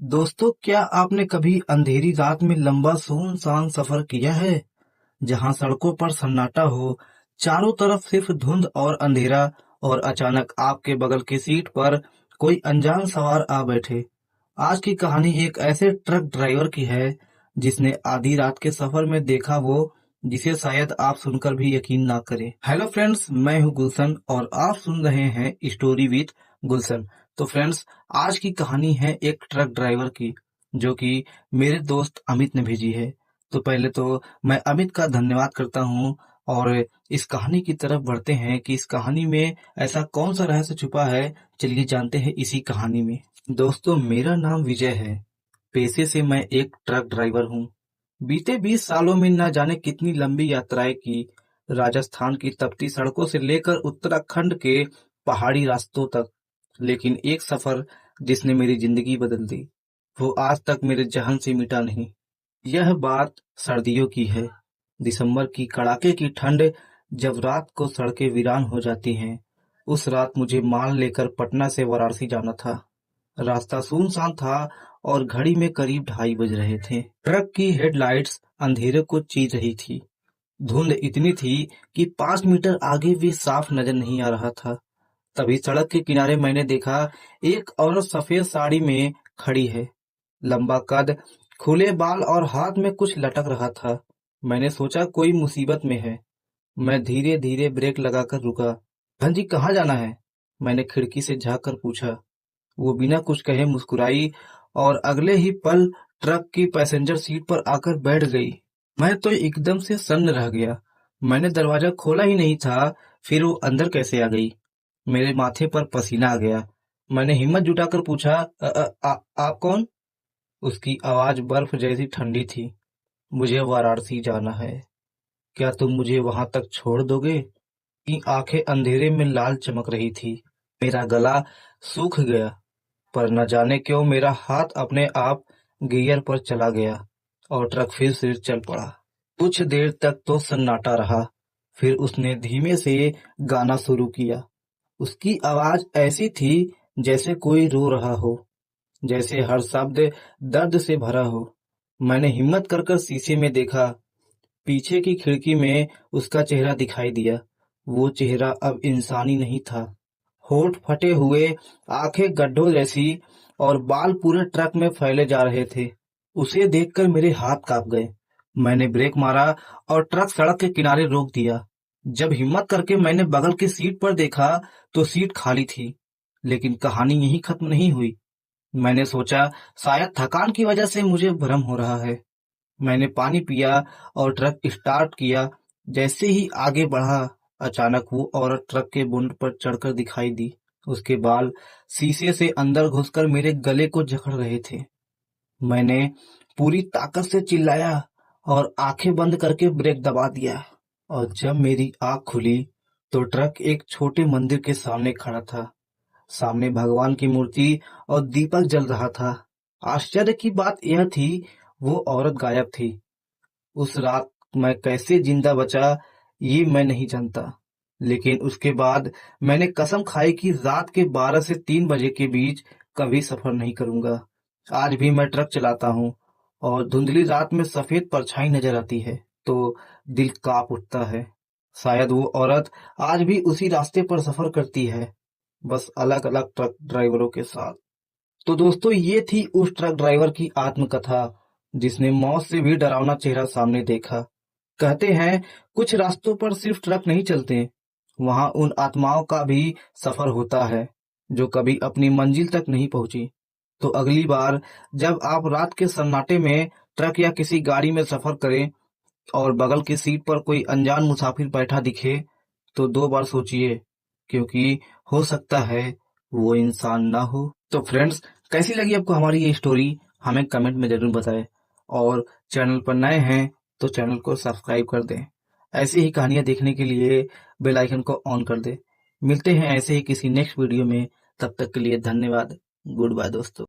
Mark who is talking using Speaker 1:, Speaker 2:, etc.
Speaker 1: दोस्तों, क्या आपने कभी अंधेरी रात में लंबा सुनसान सफर किया है, जहां सड़कों पर सन्नाटा हो, चारों तरफ सिर्फ धुंध और अंधेरा, और अचानक आपके बगल की सीट पर कोई अनजान सवार आ बैठे। आज की कहानी एक ऐसे ट्रक ड्राइवर की है जिसने आधी रात के सफर में देखा वो जिसे शायद आप सुनकर भी यकीन ना करें। हेलो फ्रेंड्स, मैं हूं गुलशन और आप सुन रहे हैं स्टोरी विद गुलशन। तो फ्रेंड्स, आज की कहानी है एक ट्रक ड्राइवर की, जो कि मेरे दोस्त अमित ने भेजी है। तो पहले तो मैं अमित का धन्यवाद करता हूँ और इस कहानी की तरफ बढ़ते हैं कि इस कहानी में ऐसा कौन सा रहस्य छुपा है। चलिए जानते हैं इसी कहानी में। दोस्तों, मेरा नाम विजय है। पेशे से मैं एक ट्रक ड्राइवर हूँ। बीते 20 सालों में न जाने कितनी लंबी यात्राएं की, राजस्थान की तपती सड़कों से लेकर उत्तराखंड के पहाड़ी रास्तों तक। लेकिन एक सफर जिसने मेरी जिंदगी बदल दी, वो आज तक मेरे जहन से मिटा नहीं। यह बात सर्दियों की है। दिसंबर की कड़ाके की ठंड, जब रात को सड़कें वीरान हो जाती हैं। उस रात मुझे माल लेकर पटना से वाराणसी जाना था। रास्ता सुनसान था और घड़ी में करीब 2:30 बज रहे थे। ट्रक की हेडलाइट्स अंधेरे को चीर रही थी। धुंध इतनी थी कि 5 मीटर आगे भी साफ नजर नहीं आ रहा था। तभी सड़क के किनारे मैंने देखा, एक औरत सफेद साड़ी में खड़ी है। लंबा कद, खुले बाल और हाथ में कुछ लटक रहा था। मैंने सोचा कोई मुसीबत में है। मैं धीरे धीरे ब्रेक लगाकर रुका। बहन जी, कहाँ जाना है? मैंने खिड़की से झांक कर पूछा। वो बिना कुछ कहे मुस्कुराई और अगले ही पल ट्रक की पैसेंजर सीट पर आकर बैठ गई। मैं तो एकदम से सन्न रह गया। मैंने दरवाजा खोला ही नहीं था, फिर वो अंदर कैसे आ गई? मेरे माथे पर पसीना आ गया। मैंने हिम्मत जुटाकर पूछा, आप कौन? उसकी आवाज बर्फ जैसी ठंडी थी। मुझे वाराणसी जाना है। क्या तुम मुझे वहां तक छोड़ दोगे? की आंखें अंधेरे में लाल चमक रही थी। मेरा गला सूख गया, पर न जाने क्यों मेरा हाथ अपने आप गियर पर चला गया और ट्रक फिर से चल पड़ा। कुछ देर तक तो सन्नाटा रहा। फिर उसने धीमे से गाना शुरू किया। उसकी आवाज ऐसी थी जैसे कोई रो रहा हो, जैसे हर शब्द दर्द से भरा हो। मैंने हिम्मत कर कर शीशे में देखा। पीछे की खिड़की में उसका चेहरा दिखाई दिया। वो चेहरा अब इंसानी नहीं था। होठ फटे हुए, आंखें गड्ढों जैसी, और बाल पूरे ट्रक में फैले जा रहे थे। उसे देखकर मेरे हाथ कांप गए। मैंने ब्रेक मारा और ट्रक सड़क के किनारे रोक दिया। जब हिम्मत करके मैंने बगल की सीट पर देखा, तो सीट खाली थी। लेकिन कहानी यहीं खत्म नहीं हुई। मैंने सोचा शायद थकान की वजह से मुझे भ्रम हो रहा है। मैंने पानी पिया और ट्रक स्टार्ट किया। जैसे ही आगे बढ़ा, अचानक वो औरत ट्रक के बोनट पर चढ़कर दिखाई दी। उसके बाल शीशे से अंदर घुसकर मेरे गले को जकड़ रहे थे। मैंने पूरी ताकत से चिल्लाया और आंखें बंद करके ब्रेक दबा दिया। और जब मेरी आंख खुली, तो ट्रक एक छोटे मंदिर के सामने खड़ा था। सामने भगवान की मूर्ति और दीपक जल रहा था। आश्चर्य की बात यह थी, वो औरत गायब थी। उस रात मैं कैसे जिंदा बचा, ये मैं नहीं जानता। लेकिन उसके बाद मैंने कसम खाई कि रात के 12 से 3 बजे के बीच कभी सफर नहीं करूंगा। आज भी मैं ट्रक चलाता हूँ और धुंधली रात में सफेद परछाई नजर आती है तो दिल कांप उठता है। शायद वो औरत आज भी उसी रास्ते पर सफर करती है, बस अलग अलग ट्रक ड्राइवरों के साथ। तो दोस्तों, ये थी उस ट्रक ड्राइवर की आत्मकथा जिसने मौत से भी डरावना चेहरा सामने देखा। कहते हैं, कुछ रास्तों पर सिर्फ ट्रक नहीं चलते, वहां उन आत्माओं का भी सफर होता है जो कभी अपनी मंजिल तक नहीं पहुंची। तो अगली बार जब आप रात के सन्नाटे में ट्रक या किसी गाड़ी में सफर करें और बगल की सीट पर कोई अनजान मुसाफिर बैठा दिखे, तो 2 बार सोचिए, क्योंकि हो सकता है वो इंसान ना हो। तो फ्रेंड्स, कैसी लगी आपको हमारी ये स्टोरी, हमें कमेंट में जरूर बताएं। और चैनल पर नए हैं तो चैनल को सब्सक्राइब कर दें। ऐसी ही कहानियां देखने के लिए बेल आइकन को ऑन कर दें। मिलते हैं ऐसे ही किसी नेक्स्ट वीडियो में। तब तक के लिए धन्यवाद। गुड बाय दोस्तों।